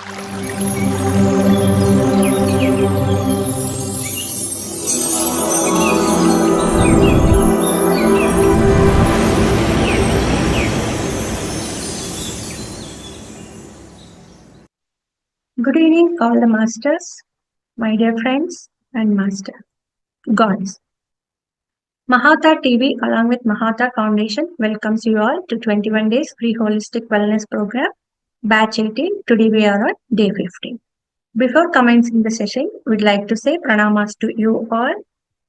Good evening, all the masters, my dear friends, and master gods. Mahavatar TV, along with Mahavatar Foundation, welcomes you all to 21 Days Free Holistic Wellness Program, Batch 18. Today we are on day 15. Before commencing the session, we'd like to say pranamas to you all,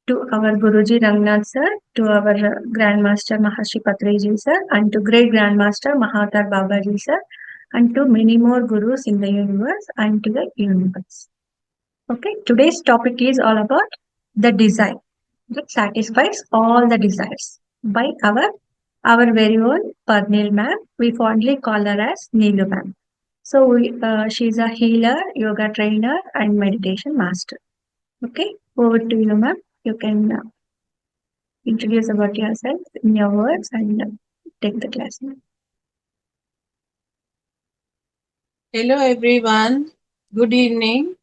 to our Guruji Rangnath sir, to our Grandmaster Maharshi Patriji sir, and to Great Grandmaster Mahavatar Babaji sir, and to many more gurus in the universe and to the universe. Okay, today's topic is all about the desire that satisfies all the desires by our very own Parnil ma'am. We fondly call her as Neelu ma'am. So she's a healer, yoga trainer, and meditation master. Okay, over to you, ma'am. You can introduce about yourself in your words and take the class. Hello everyone, good evening.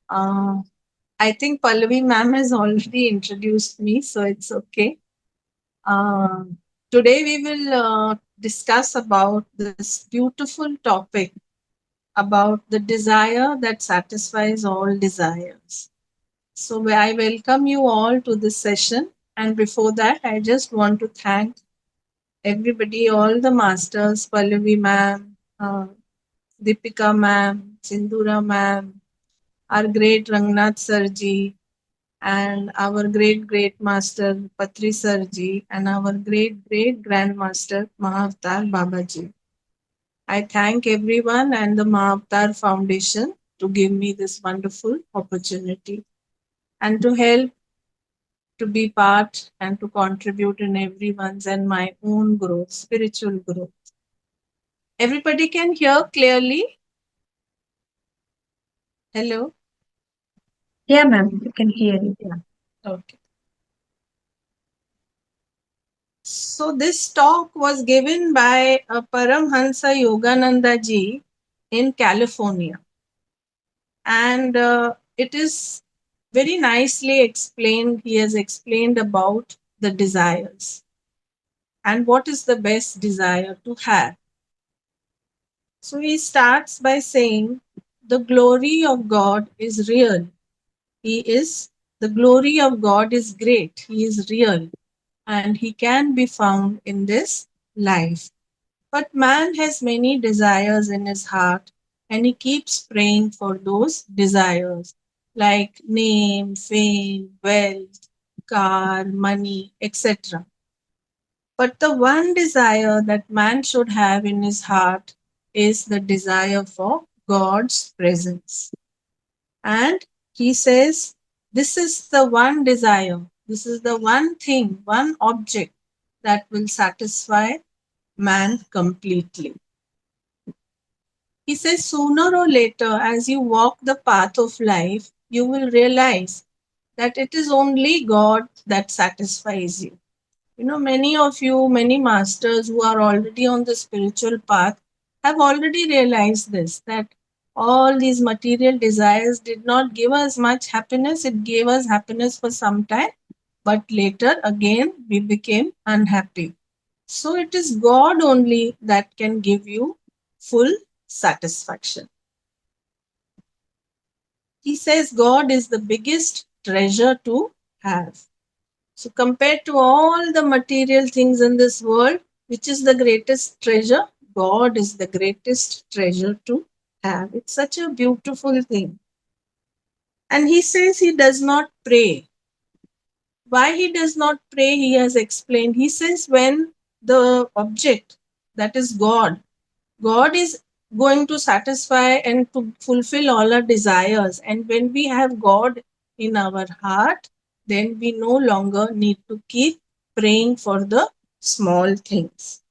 I think Pallavi ma'am has already introduced me, so it's okay. Uh, Today we will discuss about this beautiful topic about the desire that satisfies all desires. So I welcome you all to this session, and before that I just want to thank everybody, all the masters, Pallavi ma'am, Deepika ma'am, Sindura ma'am, our great Rangnath Sarji, and our great master Patri Sarji, and our great grandmaster Mahavatar Babaji. I thank everyone and the Mahavatar Foundation to give me this wonderful opportunity and to help to be part and to contribute in everyone's and my own growth, spiritual growth. Everybody can hear clearly? Hello? Yeah, ma'am, you can hear it. Yeah. Okay. So this talk was given by Paramhansa Yogananda ji in California, and it is very nicely explained. He has explained about the desires and what is the best desire to have. So he starts by saying, the glory of God is real. The glory of God is great. He is real and he can be found in this life. But man has many desires in his heart and he keeps praying for those desires like name, fame, wealth, car, money, etc. But the one desire that man should have in his heart is the desire for God's presence. And he says, this is the one desire, this is the one thing, one object that will satisfy man completely. He says, sooner or later, as you walk the path of life, you will realize that it is only God that satisfies you. You know, many of you, many masters who are already on the spiritual path have already realized this, that all these material desires did not give us much happiness. It gave us happiness for some time, but later again we became unhappy. So it is God only that can give you full satisfaction. He says God is the biggest treasure to have. So compared to all the material things in this world, which is the greatest treasure? God is the greatest treasure to have. It's such a beautiful thing. And he says he does not pray. Why he does not pray, he has explained. He says when the object, that is God is going to satisfy and to fulfill all our desires. And when we have God in our heart, then we no longer need to keep praying for the small things.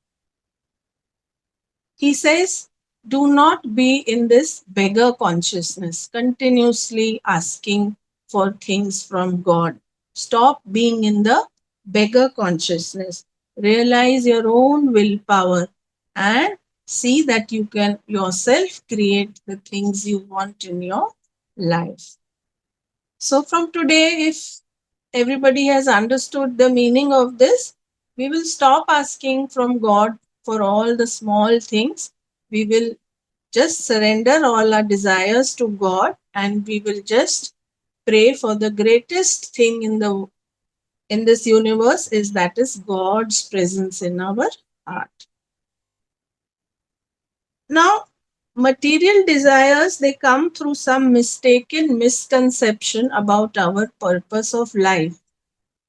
He says, do not be in this beggar consciousness, continuously asking for things from God. Stop being in the beggar consciousness. Realize your own willpower and see that you can yourself create the things you want in your life. So from today, if everybody has understood the meaning of this, we will stop asking from God for all the small things. We will just surrender all our desires to God, and we will just pray for the greatest thing in this universe, is that is God's presence in our heart. Now, material desires, they come through some mistaken misconception about our purpose of life.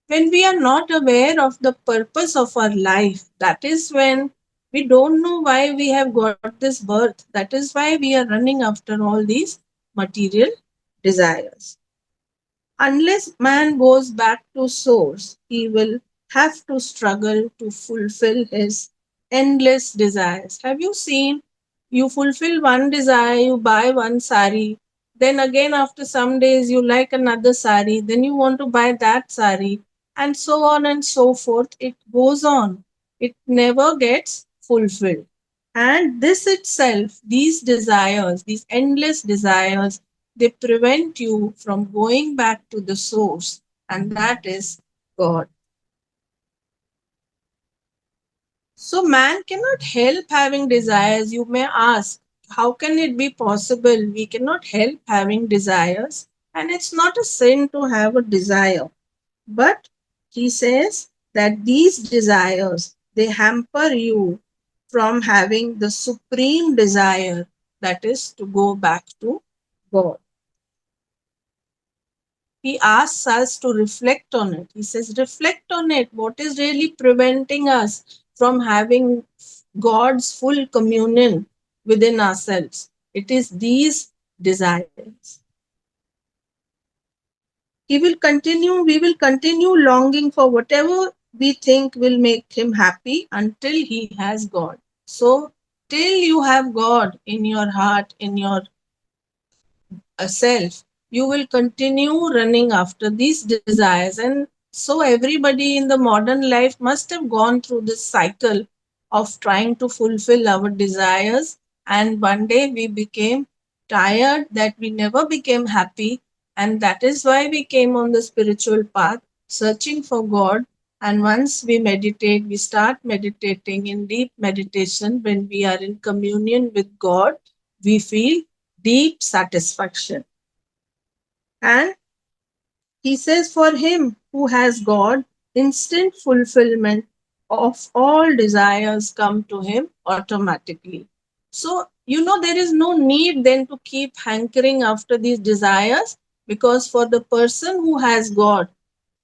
When we are not aware of the purpose of our life, that is when we don't know why we have got this birth. That is why we are running after all these material desires. Unless man goes back to source, he will have to struggle to fulfill his endless desires. Have you seen? You fulfill one desire, you buy one sari, then again after some days you like another sari, then you want to buy that sari, and so on and so forth. It goes on. It never gets fulfilled. And this itself, these desires, these endless desires, they prevent you from going back to the source, and that is God. So, man cannot help having desires. You may ask, how can it be possible? We cannot help having desires, and it's not a sin to have a desire. But he says that these desires, they hamper you from having the supreme desire, that is to go back to God. He asks us to reflect on it. He says, reflect on it. What is really preventing us from having God's full communion within ourselves? It is these desires. We will continue longing for whatever we think will make him happy until he has God. So, till you have God in your heart, in your self, you will continue running after these desires. And so, everybody in the modern life must have gone through this cycle of trying to fulfill our desires. And one day we became tired, that we never became happy. And that is why we came on the spiritual path, searching for God. And once we meditate, we start meditating in deep meditation. When we are in communion with God, we feel deep satisfaction. And he says, for him who has God, instant fulfillment of all desires come to him automatically. So, there is no need then to keep hankering after these desires, because for the person who has God,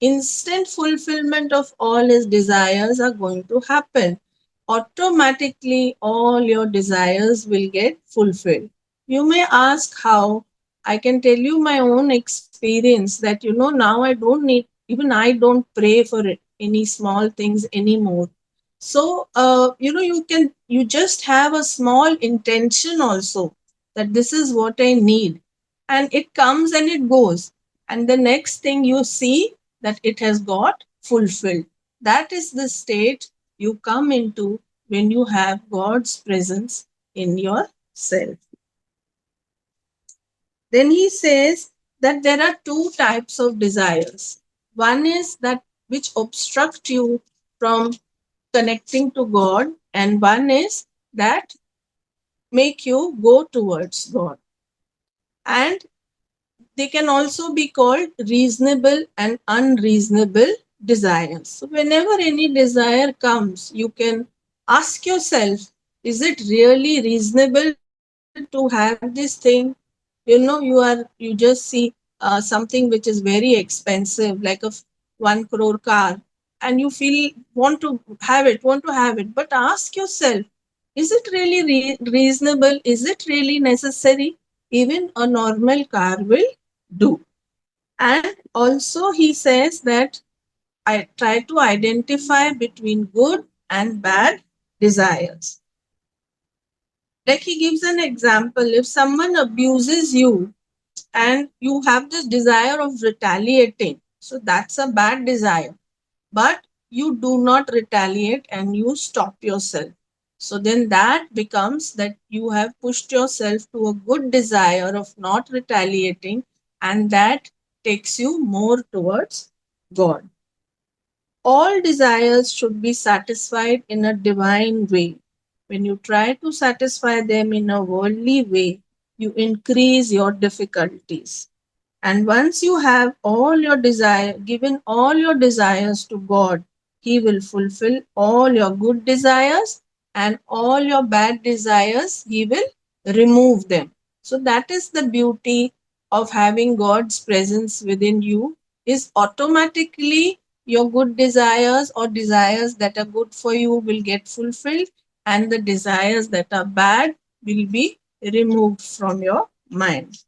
instant fulfillment of all his desires are going to happen. Automatically, all your desires will get fulfilled. You may ask how. I can tell you my own experience that, now I don't need, even I don't pray for it, any small things anymore. So, you just have a small intention also, that this is what I need. And it comes and it goes. And the next thing you see, that it has got fulfilled. That is the state you come into when you have God's presence in yourself. Then he says that there are two types of desires. One is that which obstruct you from connecting to God, and one is that make you go towards God. And they can also be called reasonable and unreasonable desires. So, whenever any desire comes, you can ask yourself, is it really reasonable to have this thing? You just see something which is very expensive, like a 1 crore car, and you feel want to have it. But ask yourself, is it really reasonable? Is it really necessary? Even a normal car will do. And also, he says that I try to identify between good and bad desires. Like he gives an example, if someone abuses you and you have this desire of retaliating, so that's a bad desire. But you do not retaliate and you stop yourself. So then that becomes that you have pushed yourself to a good desire of not retaliating, and that takes you more towards God. All desires should be satisfied in a divine way. When you try to satisfy them in a worldly way, you increase your difficulties. And once you have all your desire, given all your desires to God, He will fulfill all your good desires, and all your bad desires, He will remove them. So that is the beauty of having God's presence within you, is automatically your good desires or desires that are good for you will get fulfilled, and the desires that are bad will be removed from your mind.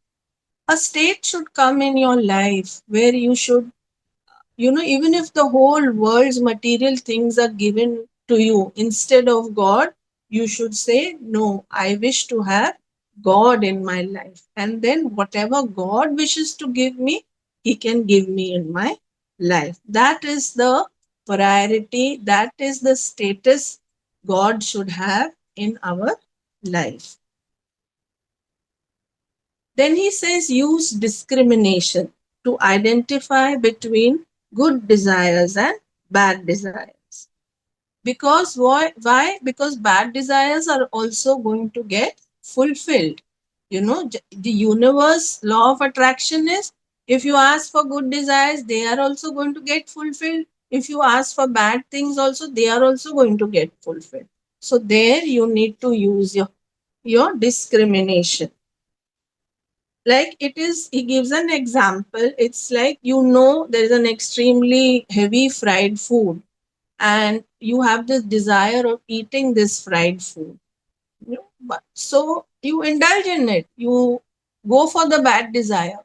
A state should come in your life where you should, even if the whole world's material things are given to you instead of God, you should say, no, I wish to have God in my life. And then whatever God wishes to give me, He can give me in my life. That is the priority, that is the status God should have in our life. Then he says use discrimination to identify between good desires and bad desires. Because why? Why? Because bad desires are also going to get fulfilled. The universe law of attraction is, if you ask for good desires, they are also going to get fulfilled. If you ask for bad things also, they are also going to get fulfilled. So there you need to use your discrimination. Like it is, he gives an example. It's like, there is an extremely heavy fried food, and you have this desire of eating this fried food. But so you indulge in it, you go for the bad desire.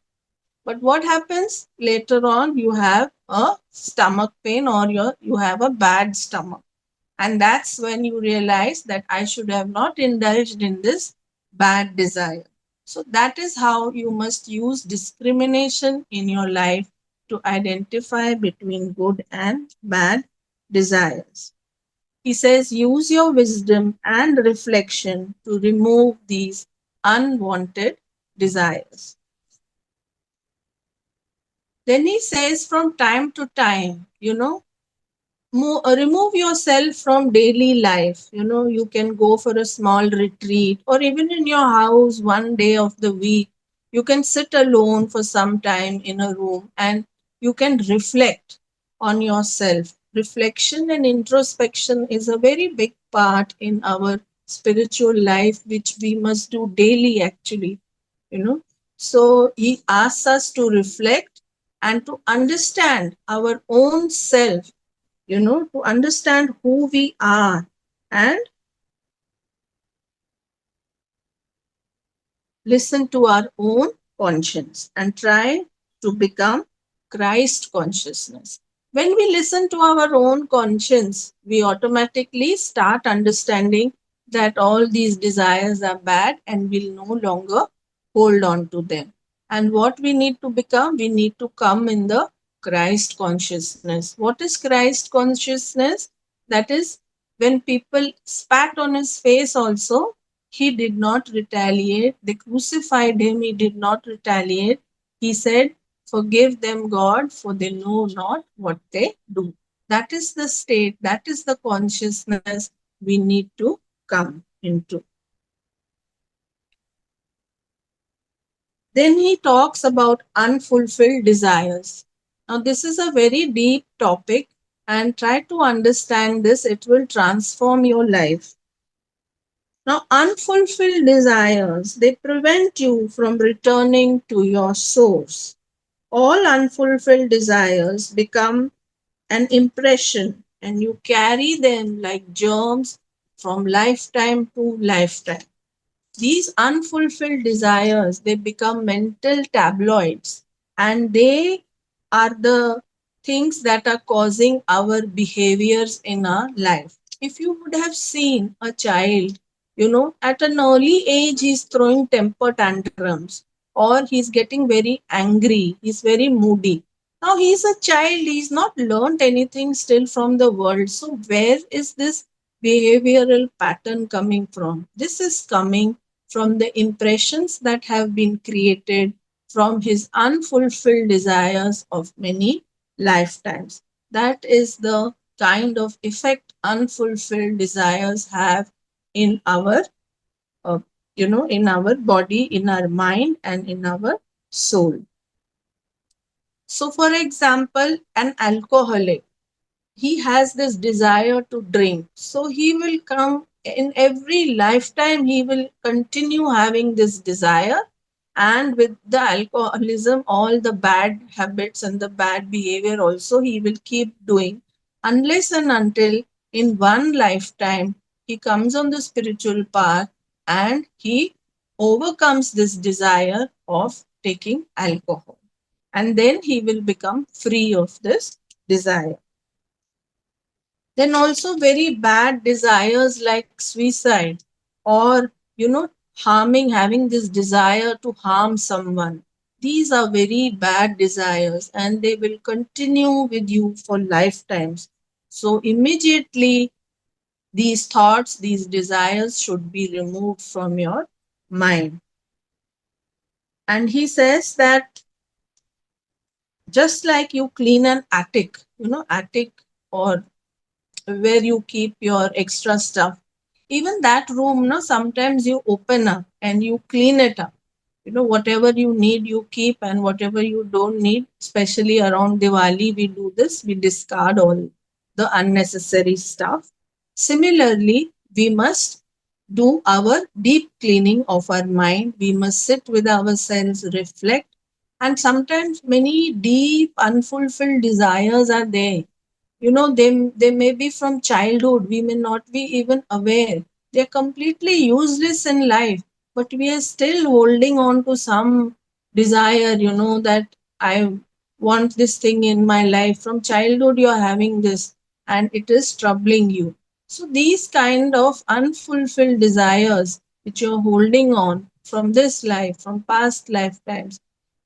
But what happens later on? You have a stomach pain, or you have a bad stomach. And that's when you realize that I should have not indulged in this bad desire. So that is how you must use discrimination in your life to identify between good and bad desires. He says, use your wisdom and reflection to remove these unwanted desires. Then he says, from time to time, remove yourself from daily life. You can go for a small retreat, or even in your house one day of the week you can sit alone for some time in a room, and you can reflect on yourself. Reflection and introspection is a very big part in our spiritual life, which we must do daily actually. So he asks us to reflect and to understand our own self, to understand who we are, and listen to our own conscience and try to become Christ consciousness. When we listen to our own conscience, we automatically start understanding that all these desires are bad and we'll no longer hold on to them. And what we need to become, we need to come in the Christ consciousness. What is Christ consciousness? That is, when people spat on his face also, he did not retaliate. They crucified him. He did not retaliate. He said, forgive them, God, for they know not what they do. That is the state, that is the consciousness we need to come into. Then he talks about unfulfilled desires. Now, this is a very deep topic, and try to understand this. It will transform your life. Now, unfulfilled desires, they prevent you from returning to your source. All unfulfilled desires become an impression, and you carry them like germs from lifetime to lifetime. These unfulfilled desires, they become mental tabloids, and they are the things that are causing our behaviors in our life. If you would have seen a child, at an early age, he's throwing temper tantrums, or he's getting very angry, he's very moody. Now he's a child, he's not learned anything still from the world. So where is this behavioral pattern coming from? This is coming from the impressions that have been created from his unfulfilled desires of many lifetimes. That is the kind of effect unfulfilled desires have in our, uh, in our body, in our mind, and in our soul. So, for example, an alcoholic, he has this desire to drink. So he will come in every lifetime, he will continue having this desire. And with the alcoholism, all the bad habits and the bad behavior also he will keep doing, unless and until in one lifetime he comes on the spiritual path and he overcomes this desire of taking alcohol. And then he will become free of this desire. Then also very bad desires like suicide, or having this desire to harm someone. These are very bad desires and they will continue with you for lifetimes. So immediately these thoughts, these desires should be removed from your mind. And he says that just like you clean an attic, attic, or where you keep your extra stuff, even that room, sometimes you open up and you clean it up. Whatever you need you keep, and whatever you don't need, especially around Diwali, we do this, we discard all the unnecessary stuff. Similarly, we must do our deep cleaning of our mind. We must sit with ourselves, reflect. And sometimes many deep unfulfilled desires are there. They may be from childhood, we may not be even aware. They're completely useless in life, but we are still holding on to some desire, that I want this thing in my life. From childhood you're having this and it is troubling you. So these kind of unfulfilled desires which you're holding on from this life, from past lifetimes,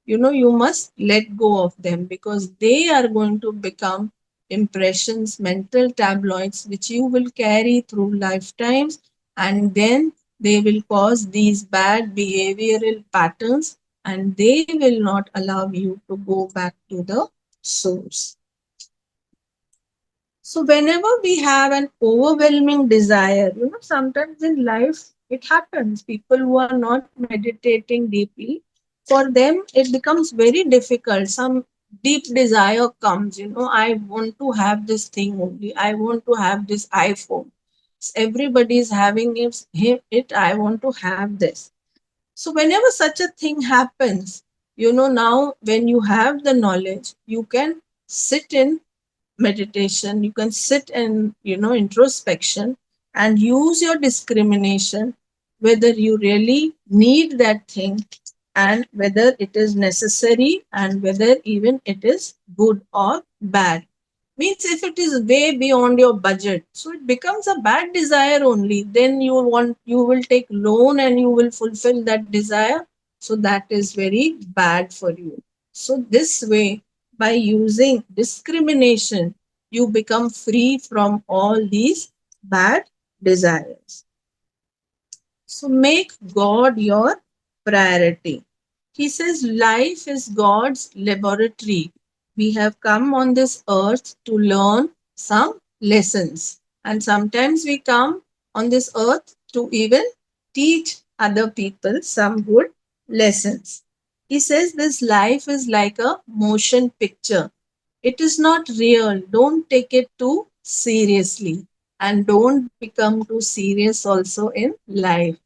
you must let go of them, because they are going to become impressions, mental tabloids, which you will carry through lifetimes, and then they will cause these bad behavioral patterns, and they will not allow you to go back to the source. So whenever we have an overwhelming desire, sometimes in life it happens. People who are not meditating deeply, for them it becomes very difficult. Some deep desire comes, I want to have this thing only. I want to have this iPhone. Everybody is having it. I want to have this. So whenever such a thing happens, now when you have the knowledge, you can sit in meditation, you can sit in introspection and use your discrimination, whether you really need that thing, and whether it is necessary, and whether even it is good or bad. Means if it is way beyond your budget, so it becomes a bad desire only. Then you will take loan and you will fulfill that desire. So that is very bad for you. So this way, by using discrimination, you become free from all these bad desires. So make God your priority. He says life is God's laboratory. We have come on this earth to learn some lessons. And sometimes we come on this earth to even teach other people some good lessons. He says this life is like a motion picture. It is not real. Don't take it too seriously. And don't become too serious also in life.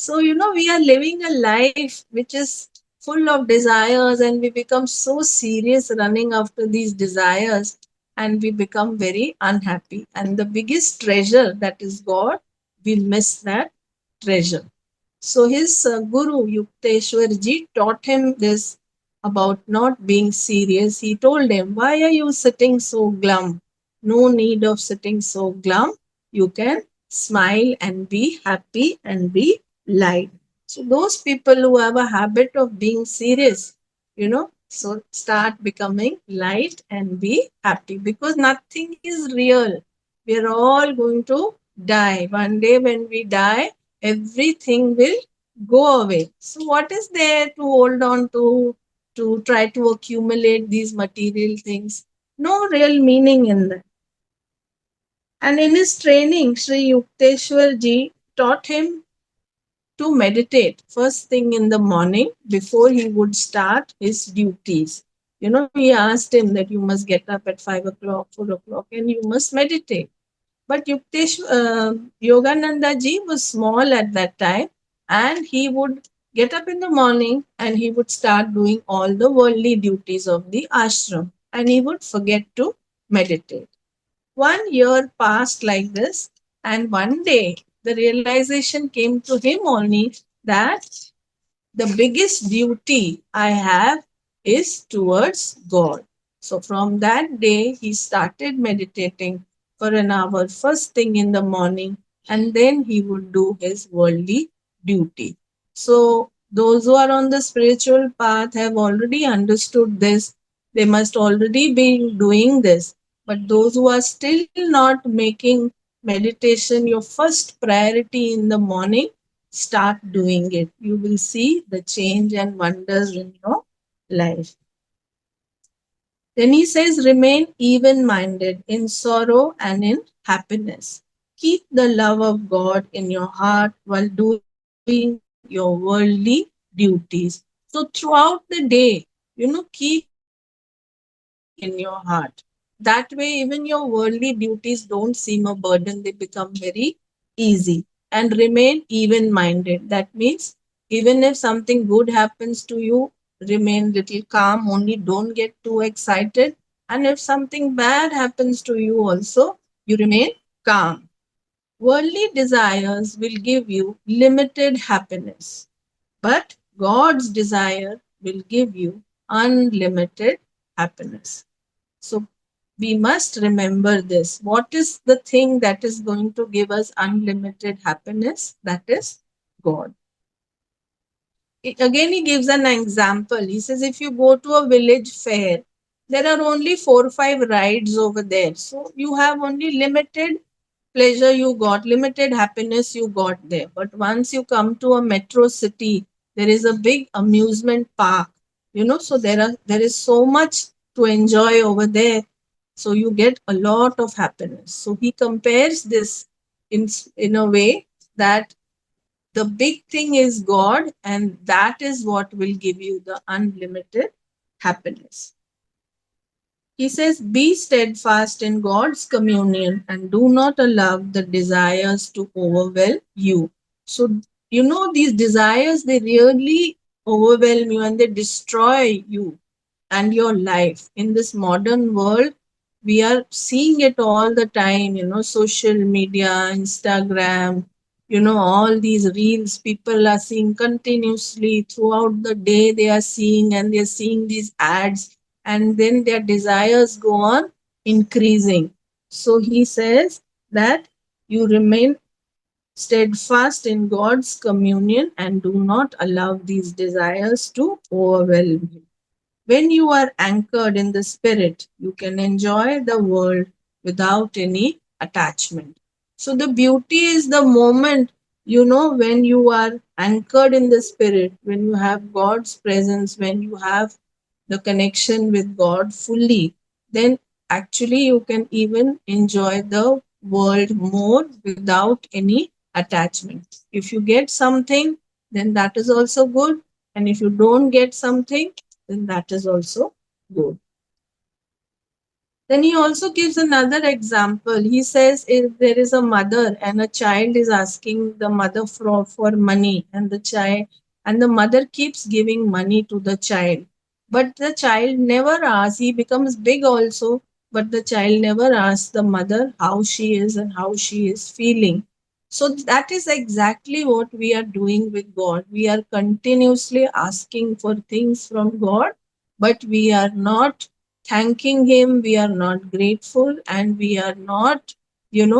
So, we are living a life which is full of desires, and we become so serious running after these desires, and we become very unhappy. And the biggest treasure, that is God, we miss that treasure. So his guru Yukteswarji taught him this about not being serious. He told him, "Why are you sitting so glum? No need of sitting so glum. You can smile and be happy and be light." So those people who have a habit of being serious, so start becoming light and be happy, because nothing is real. We are all going to die. One day when we die, everything will go away. So, what is there to hold on to try to accumulate these material things? No real meaning in that. And in his training, Sri Yukteswar ji taught him to meditate first thing in the morning before he would start his duties. He asked him that you must get up at 5 o'clock, 4 o'clock, and you must meditate. But Yogananda ji was small at that time, and he would get up in the morning and he would start doing all the worldly duties of the ashram, and he would forget to meditate. 1 year passed like this, and one day the realization came to him only that the biggest duty I have is towards God. So from that day, he started meditating for an hour first thing in the morning, and then he would do his worldly duty. So those who are on the spiritual path have already understood this. They must already be doing this. But those who are still not making meditation your first priority in the morning, start doing it. You will see the change and wonders in your life. Then he says, remain even minded in sorrow and in happiness. Keep the love of God in your heart while doing your worldly duties. So, throughout the day, keep God in your heart. That way, even your worldly duties don't seem a burden, they become very easy. And remain even minded. That means, even if something good happens to you, remain little calm, only don't get too excited. And if something bad happens to you also, you remain calm. Worldly desires will give you limited happiness, but God's desire will give you unlimited happiness. So we must remember this. What is the thing that is going to give us unlimited happiness? That is God. Again, he gives an example. He says, if you go to a village fair, there are only 4 or 5 rides over there. So you have only limited pleasure you got, limited happiness you got there. But once you come to a metro city, there is a big amusement park. So there is so much to enjoy over there. So you get a lot of happiness. So he compares this in a way that the big thing is God, and that is what will give you the unlimited happiness. He says, be steadfast in God's communion and do not allow the desires to overwhelm you. So, these desires, they really overwhelm you and they destroy you and your life. In this modern world, we are seeing it all the time, social media, Instagram, all these reels people are seeing continuously throughout the day. They are seeing and they're seeing these ads, and then their desires go on increasing. So he says that you remain steadfast in God's communion and do not allow these desires to overwhelm you. When you are anchored in the spirit, you can enjoy the world without any attachment. So, the beauty is the moment, when you are anchored in the spirit, when you have God's presence, when you have the connection with God fully, then actually you can even enjoy the world more without any attachment. If you get something, then that is also good. And if you don't get something, then that is also good. Then he also gives another example. He says if there is a mother and a child is asking the mother for money, and the mother keeps giving money to the child. But the child never asks, he becomes big also, but the child never asks the mother how she is and how she is feeling. So that is exactly what we are doing with God. We are continuously asking for things from God, but we are not thanking him, we are not grateful, and we are not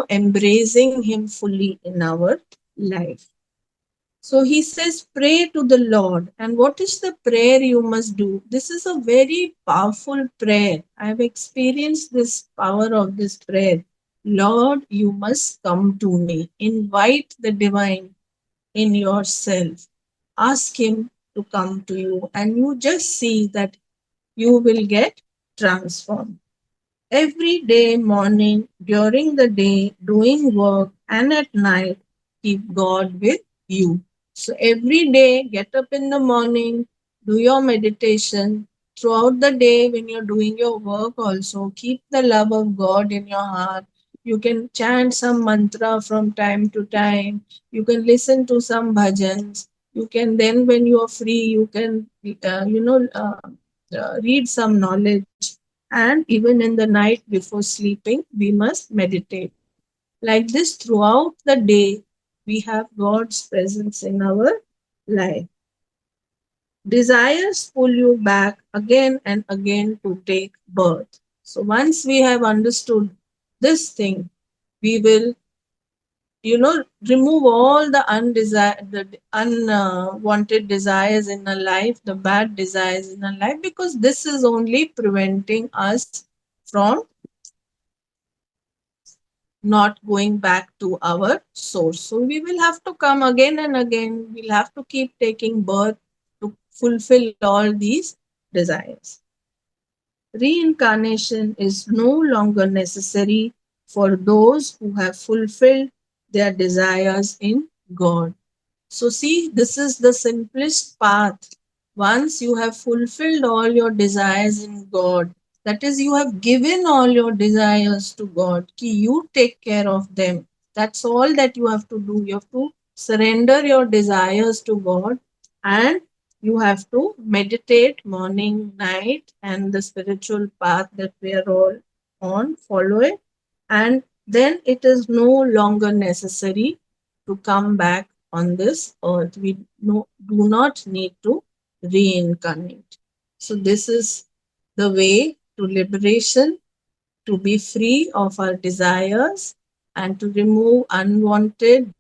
embracing him fully in our life. So he says, pray to the Lord. And what is the prayer you must do? This is a very powerful prayer. I have experienced this power of this prayer. Lord, you must come to me. Invite the divine in yourself. Ask him to come to you, and you just see that you will get transformed. Every day, morning, during the day, doing work, and at night, keep God with you. So every day, get up in the morning, do your meditation. Throughout the day, when you're doing your work, also keep the love of God in your heart. You can chant some mantra from time to time. You can listen to some bhajans. You can then, when you are free, you can, read some knowledge, and even in the night before sleeping, we must meditate. Like this, throughout the day, we have God's presence in our life. Desires pull you back again and again to take birth. So once we have understood this thing, we will, remove all the unwanted desires in our life, the bad desires in our life, because this is only preventing us from not going back to our source. So we will have to come again and again. We'll have to keep taking birth to fulfill all these desires. Reincarnation is no longer necessary for those who have fulfilled their desires in God. So, see, this is the simplest path. Once you have fulfilled all your desires in God, that is, you have given all your desires to God, ki you take care of them. That's all that you have to do. You have to surrender your desires to God, and you have to meditate morning, night, and the spiritual path that we are all on, follow it. And then it is no longer necessary to come back on this earth. We do not need to reincarnate. So, this is the way to liberation, to be free of our desires, and to remove unwanted,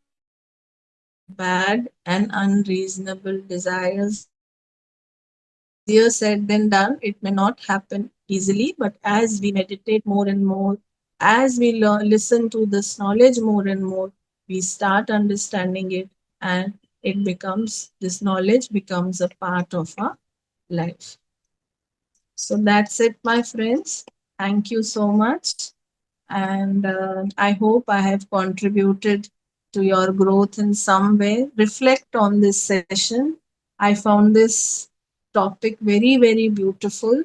bad, and unreasonable desires in our life. Easier said than done. It may not happen easily, but as we meditate more and more, as we listen to this knowledge more and more, we start understanding it, and this knowledge becomes a part of our life. So that's it, my friends. Thank you so much. And I hope I have contributed to your growth in some way. Reflect on this session. I found this topic very, very beautiful,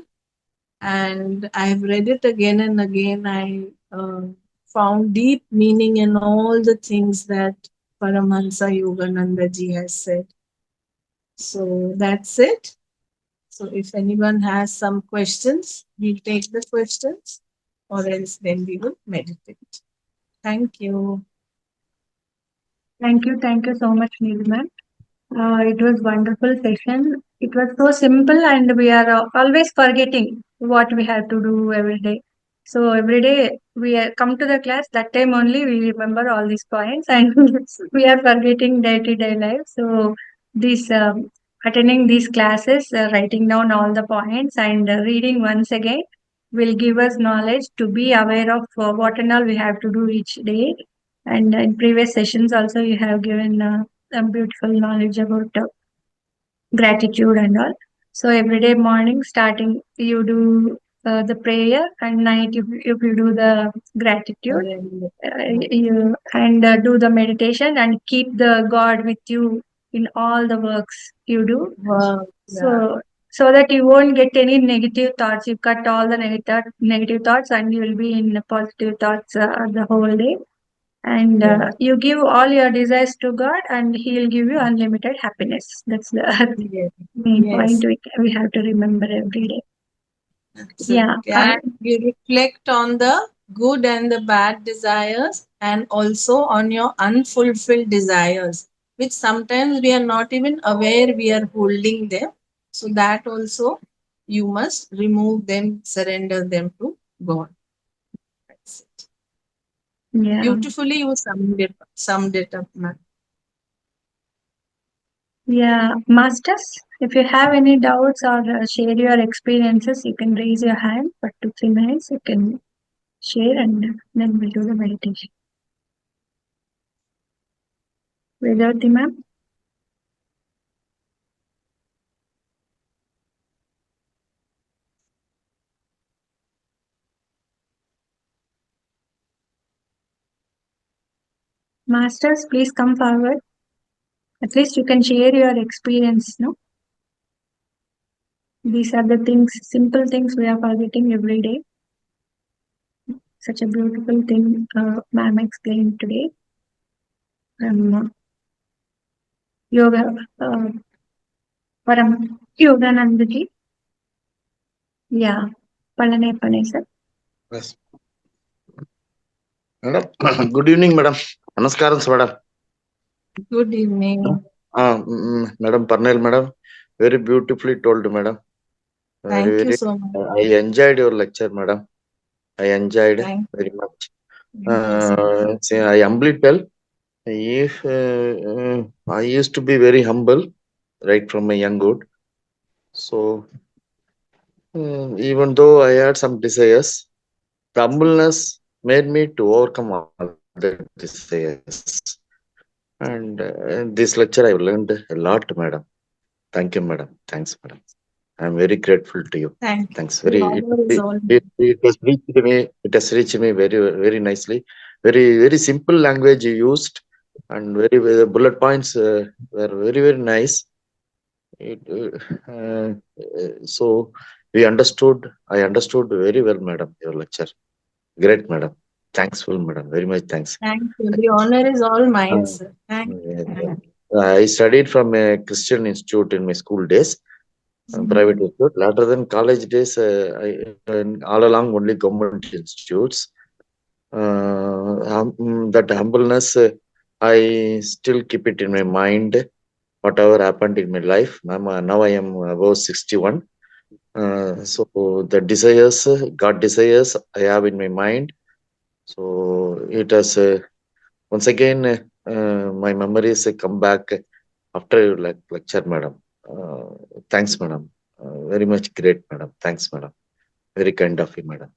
and I have read it again and again. I found deep meaning in all the things that Paramahansa Yogananda ji has said. So that's it. So if anyone has some questions, we'll take the questions, or else then we will meditate. Thank you. Thank you so much, Neelima. It was wonderful session. It was so simple, and we are always forgetting what we have to do every day. So every day we come to the class. That time only we remember all these points, and we are forgetting day-to-day life. So this attending these classes, writing down all the points, and reading once again will give us knowledge to be aware of what and all we have to do each day. And in previous sessions also, you have given some beautiful knowledge about gratitude and all. So every day morning starting, you do the prayer, and night if you do the gratitude, you and do the meditation and keep the God with you in all the works you do. Wow. Yeah. So that you won't get any negative thoughts. You cut all the negative thoughts, and you will be in positive thoughts the whole day. And Yeah. you give all your desires to God, and He'll give you unlimited happiness. That's the Yes. main point Yes. we have to remember every day. Yeah, Absolutely. And you reflect on the good and the bad desires, and also on your unfulfilled desires, which sometimes we are not even aware we are holding them. So, that also you must remove them, surrender them to God. That's it. yeah, Beautifully, you summed it up, ma'am. yeah. Masters, if you have any doubts or share your experiences, you can raise your hand for 2 3 minutes. You can. share and then we'll do the meditation. Vedavati ma'am. Masters, please come forward. At least you can share your experience, no? These are the things, simple things we are forgetting every day. Such a beautiful thing ma'am explained today. Yoga, Param Yoganandaji. Yeah, Palane Pane sir. Yes. Madam, good evening, madam. Namaskaram, madam. Good evening. Madam Parnell, madam. Very beautifully told, madam. Thank you Very, so much. I enjoyed your lecture, madam. I enjoyed Thank very much. you so much. See, I humbly tell, if I used to be very humble right from my younghood. So, even though I had some desires, the humbleness made me to overcome all the desires. And this lecture I have learned a lot, madam. Thank you, madam. Thanks, madam. I'm very grateful to you. Thank you. Thanks. The Very honor is all it, mine. it has reached me. It has reached me very nicely. Very simple language you used, and very bullet points were very nice. It, so we understood. I understood very well, madam. Your lecture. Great, madam. Thanksful, madam. Very much thanks. Thank you. The honor is all mine, Uh, sir. Thank yeah, you. yeah. I studied from a Christian institute in my school days, private Mhm. institute. Later than college days, all along only government institutes. That humbleness, I still keep it in my mind. Whatever happened in my life, now I am above 61. So the desires, God desires, I have in my mind. So it has once again my memories come back after your lecture, madam. Uh, Thanks, madam. Very much great, madam. Thanks, madam. Very kind of you, madam.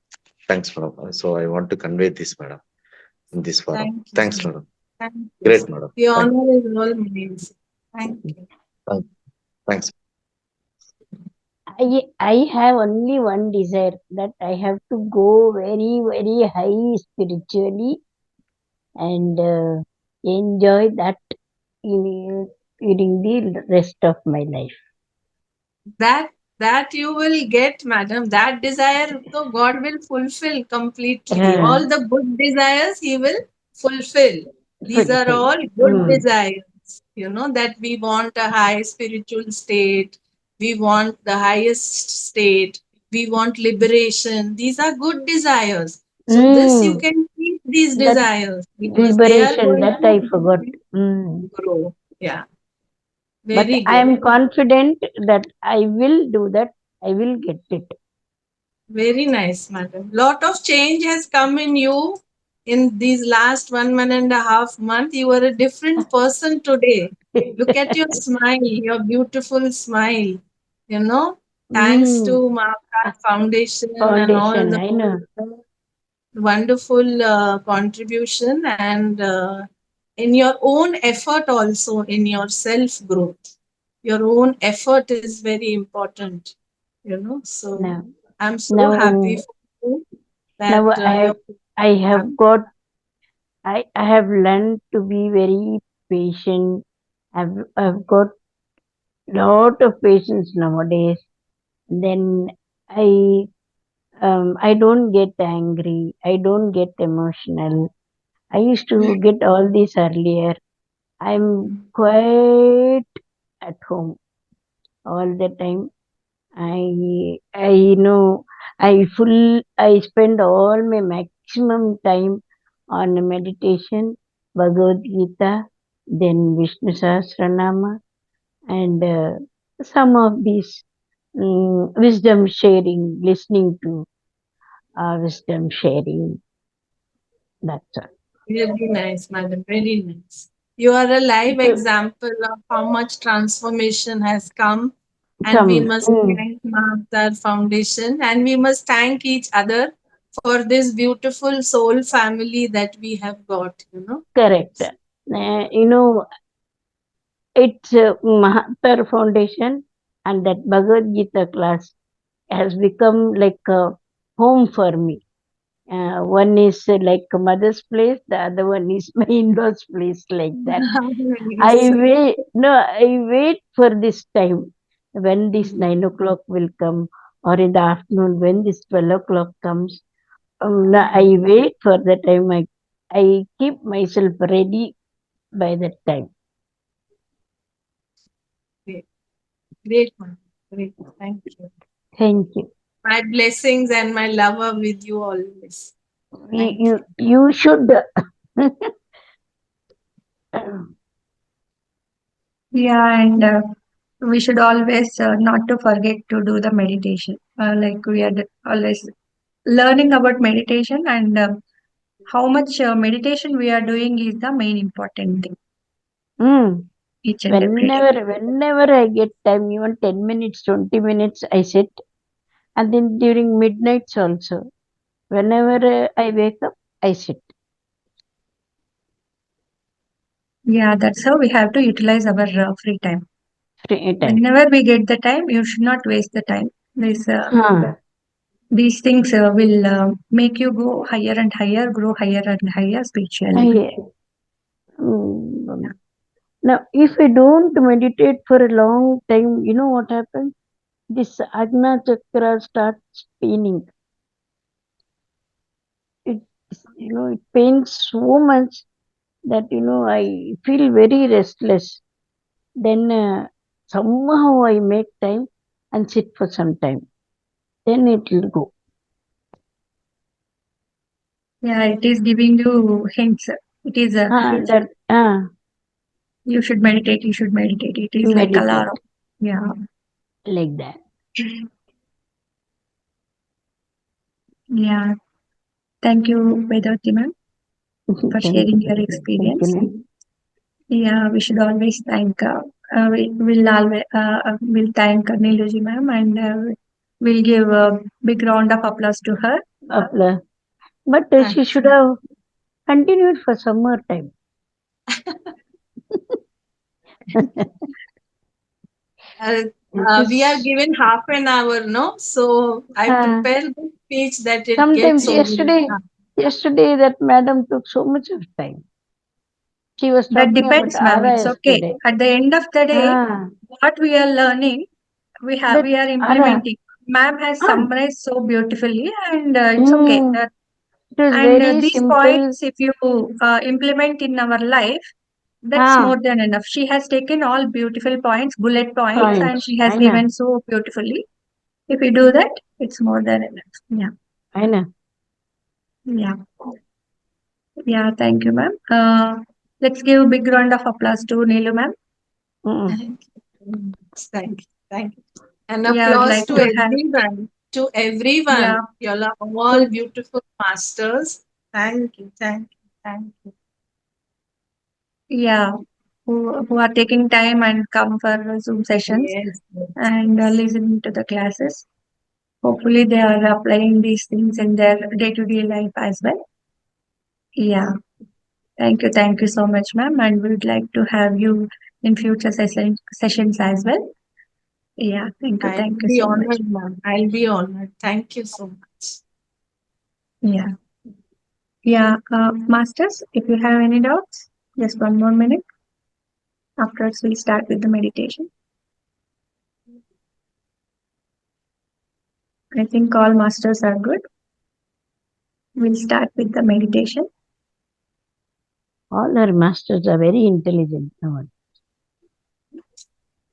Thanks, madam. So I want to convey this, madam, in this forum. Thank you, Thanks, sir. madam. Thank you, Great, sir. madam. The Thank, honor is all mine, sir. Thank you. thank, thanks. I have only one desire that I have to go very high spiritually and enjoy that in, during the rest of my life. That you will get, madam. That desire, so God will fulfill completely. Uh, All the good desires He will fulfill. These are fulfill. all good Mm. desires. That we want a high spiritual state. We want the highest state. We want liberation. These are good desires. So this you Mm. can keep these That desires because they are liberation going that to I forgot. Mm. grow. Yeah, But very I good. am confident that I will do that. I will get it. Very nice, madam. Lot of change has come in you in these last 1.5 months. You are a different person today. Look at your smile, your beautiful smile. You know, thanks to Mm. Mahavatar Foundation and all Foundation, the I know. wonderful contribution and in your own effort also in your self growth. Your own effort is very important. So Now, I'm so happy now, for you that now you're I happy. have got I have learned to be very patient. I've got lot of patience nowadays. Then I I don't get angry. I don't get emotional. I used to get all this earlier. I'm quite at home all the time. I know I spend all my maximum time on meditation, Bhagavad Gita, then Vishnu Sahasranama, and some of these wisdom sharing, listening to wisdom sharing. That's all. Really nice, madam. Very nice. You are a live So, example of how much transformation has come, and we come. must thank Mahavatar Foundation and we must thank each other for this beautiful soul family that we have got, Correct. It's Mahavatar Foundation and that Bhagavad Gita class has become like a home for me. One is like a mother's place, the other one is my in-laws' place, like that. I wait for this time when this 9 o'clock will come, or in the afternoon when this 12 o'clock comes. I wait for the time. I keep myself ready by that time. Great, ma'am. Great. Thank you. Thank you. My blessings and my love are with you always. Thank You should. Yeah, and we should always not to forget to do the meditation. Like we are always learning about meditation, and how much meditation we are doing is the main important thing each and every day. Whenever I get time, even 10 minutes, 20 minutes, I sit, and then during midnights also. Whenever I wake up, I sit. Yeah, that's how we have to utilize our free time. Free time. Whenever we get the time, you should not waste the time. These things will make you go higher and higher, grow higher and higher spiritually. Now, if I don't meditate for a long time, you know what happens? This Agnihotra starts paining. It pains so much that I feel very restless. Then somehow I make time and sit for some time. Then it will go. Yeah, it is giving you hints. It is you should meditate. You should meditate. It is like alarm. Yeah, like that. Yeah. Thank you, Vedavati ma'am, for sharing your experience. Yeah, we should always thank. We'll thank Niluji ma'am, and we'll give a big round of applause to her. But she should have continued for some more time. We are given half an hour, no? So I prepared the speech that it sometimes gets yesterday that madam took so much of time. She was that depends, ma'am. It's okay. yesterday. At the end of the day, what we are learning, we are implementing. Ma'am has summarized so beautifully, and it's okay. And these simple. points, if you implement in our life, that's more than enough. She has taken all beautiful points, bullet points, and she has given so beautifully. If you do that, it's more than enough. Yeah. I know. Yeah. Yeah. Thank you, ma'am. Let's give a big round of applause to Neelu, ma'am. Thank you. And applause to everyone. To everyone. Yeah. You all are all beautiful masters. Thank you. Yeah. Who are taking time and come for Zoom sessions and listening to the classes. Hopefully, they are applying these things in their day-to-day life as well. Yeah. Thank you so much, ma'am. And we would like to have you in future sessions as well. Yeah, thank you so much. Ma'am. I'll be honored. Thank you so much. Yeah. Yeah, masters, if you have any doubts, just 1 more minute. Afterwards, we'll start with the meditation. I think all masters are good. We'll start with the meditation. All our masters are very intelligent now.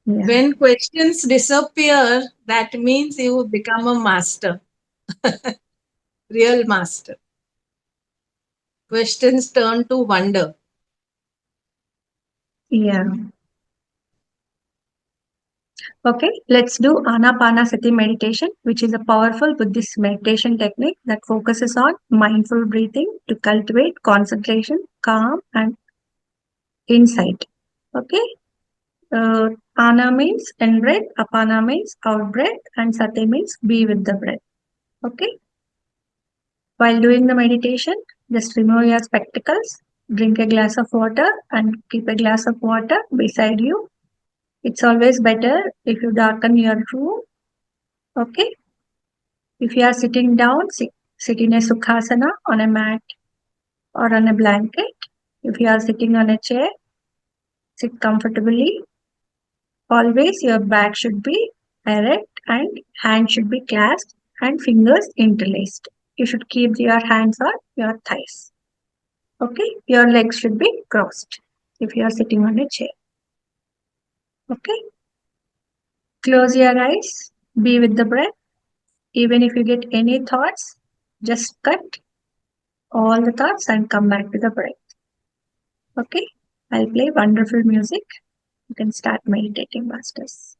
Yeah. When questions disappear, that means you become a master. Real master. Questions turn to wonder. Yeah. Okay, let's do Anapanasati meditation, which is a powerful Buddhist meditation technique that focuses on mindful breathing to cultivate concentration, calm, and insight. Okay, Ana means in breath, Apana means out breath, and Sati means be with the breath. Okay, While doing the meditation, just remove your spectacles, drink a glass of water, and keep a glass of water beside you. It's always better if you darken your room. Okay? If you are sitting down, sit in a sukhasana on a mat or on a blanket. If you are sitting on a chair, sit comfortably. Always your back should be erect and hands should be clasped and fingers interlaced. You should keep your hands on your thighs. Okay, your legs should be crossed if you are sitting on a chair. Okay, close your eyes, be with the breath. Even if you get any thoughts, just cut all the thoughts and come back to the breath. Okay, I'll play wonderful music. You can start meditating, masters.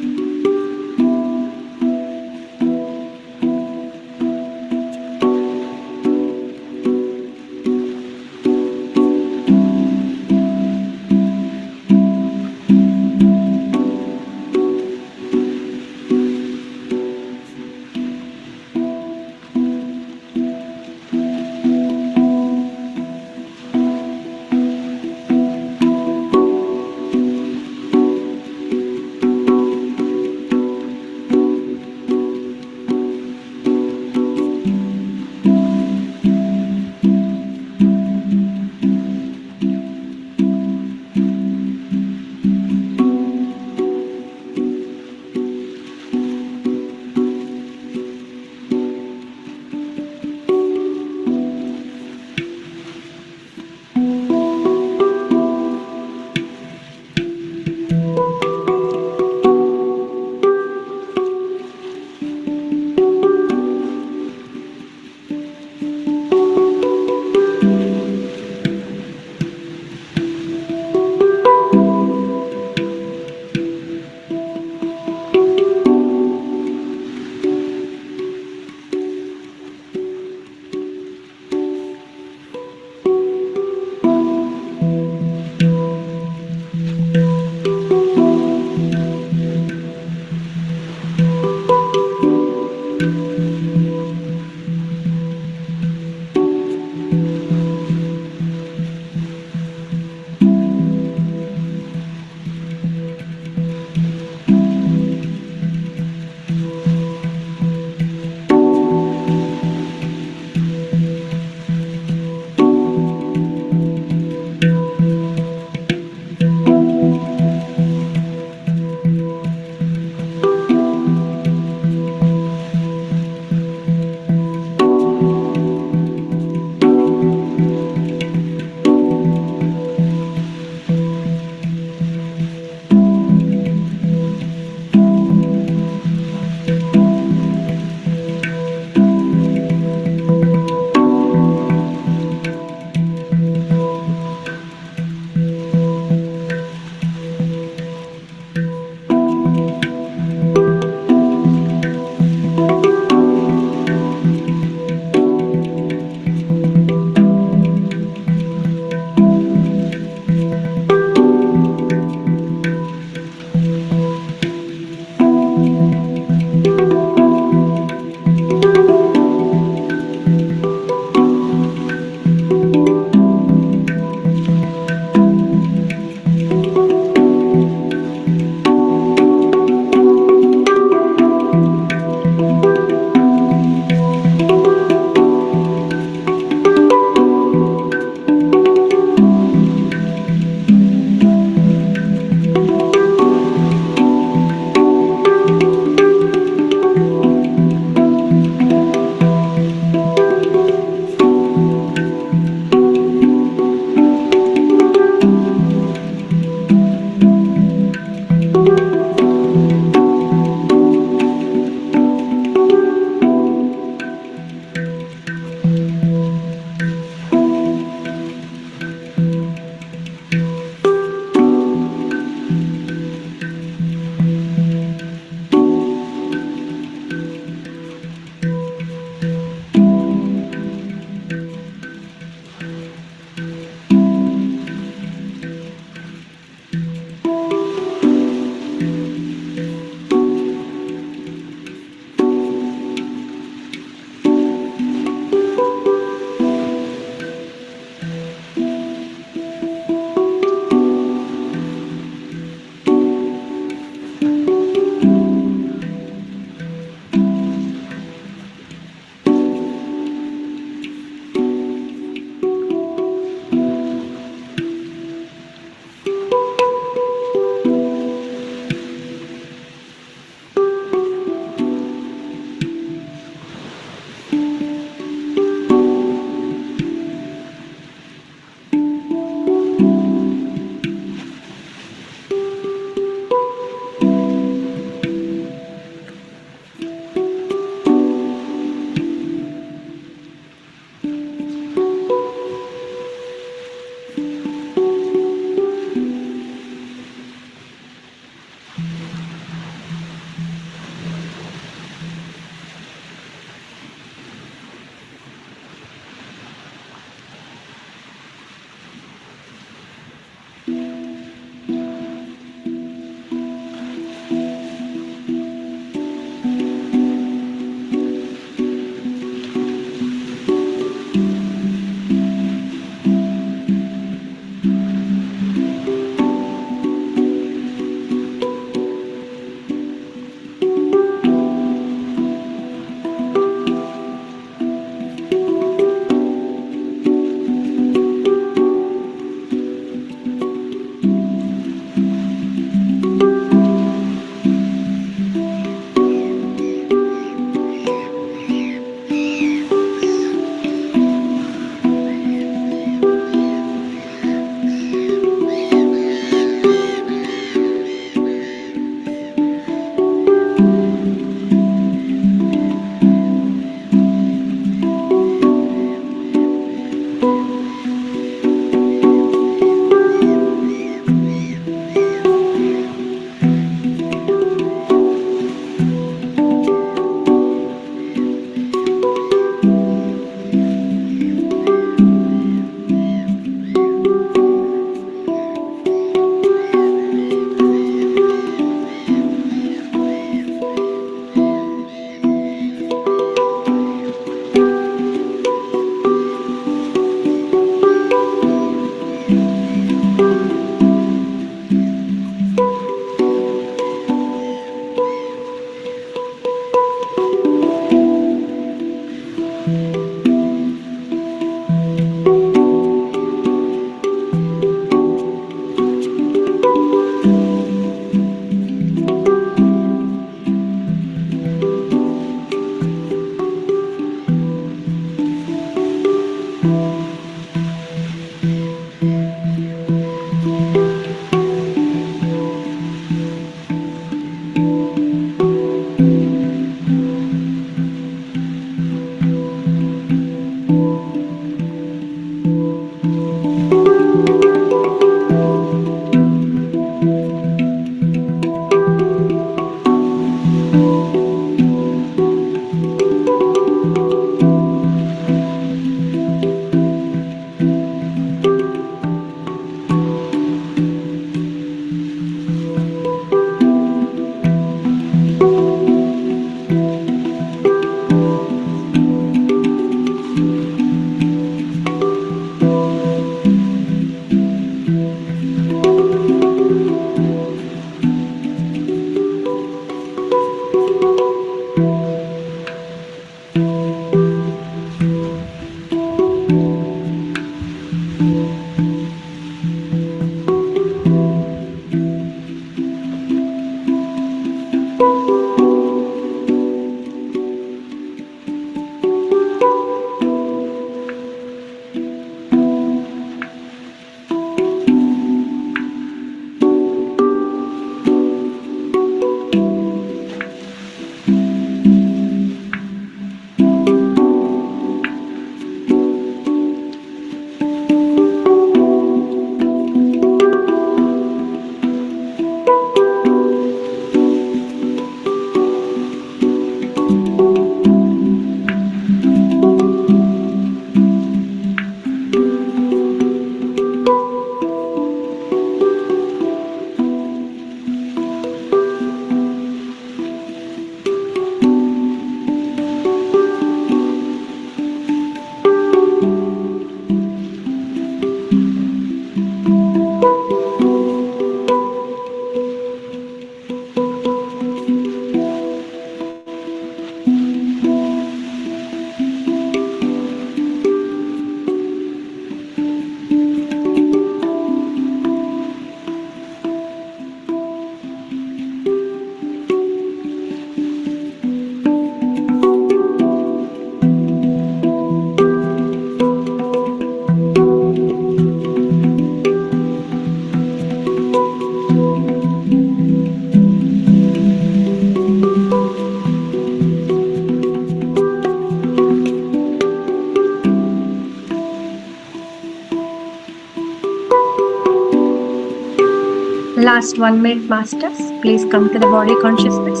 Last 1 minute, masters. Please come to the body consciousness.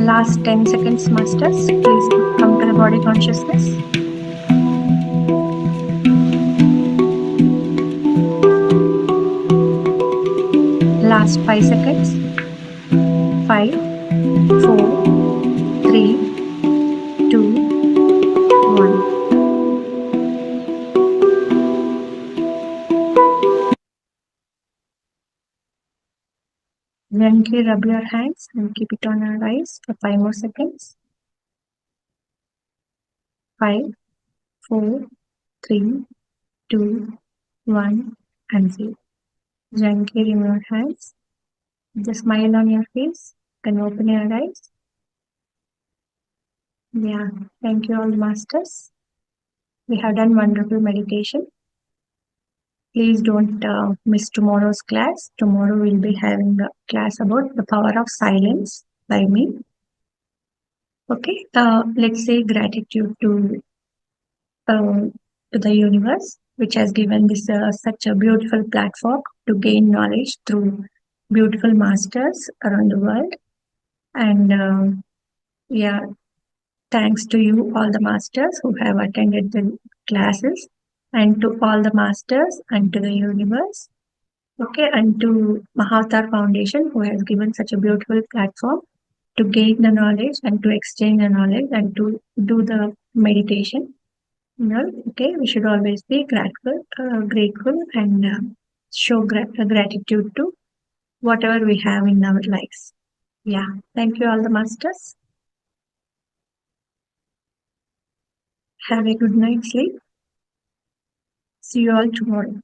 Last 10 seconds, masters. Please come to the body consciousness. Last 5 seconds. 5, 4, 3, 2, 1. Gently rub your hands and keep it on your eyes for 5 more seconds. 5, 4, 3, 2, 1, and 0. Gently remove your hands. The smile on your face. Then open your eyes. Yeah, thank you all, masters. We have done wonderful meditation. Please don't miss tomorrow's class. Tomorrow we'll be having a class about the power of silence by me. Okay, let's say gratitude to the universe, which has given this such a beautiful platform to gain knowledge through beautiful masters around the world. And yeah, thanks to you, all the masters who have attended the classes, and to all the masters and to the universe. Okay, and to Mahavatar Foundation, who has given such a beautiful platform to gain the knowledge and to exchange the knowledge and to do the meditation. Okay, we should always be grateful, and show gratitude to whatever we have in our lives. Yeah, thank you, all the masters. Have a good night's sleep. See you all tomorrow.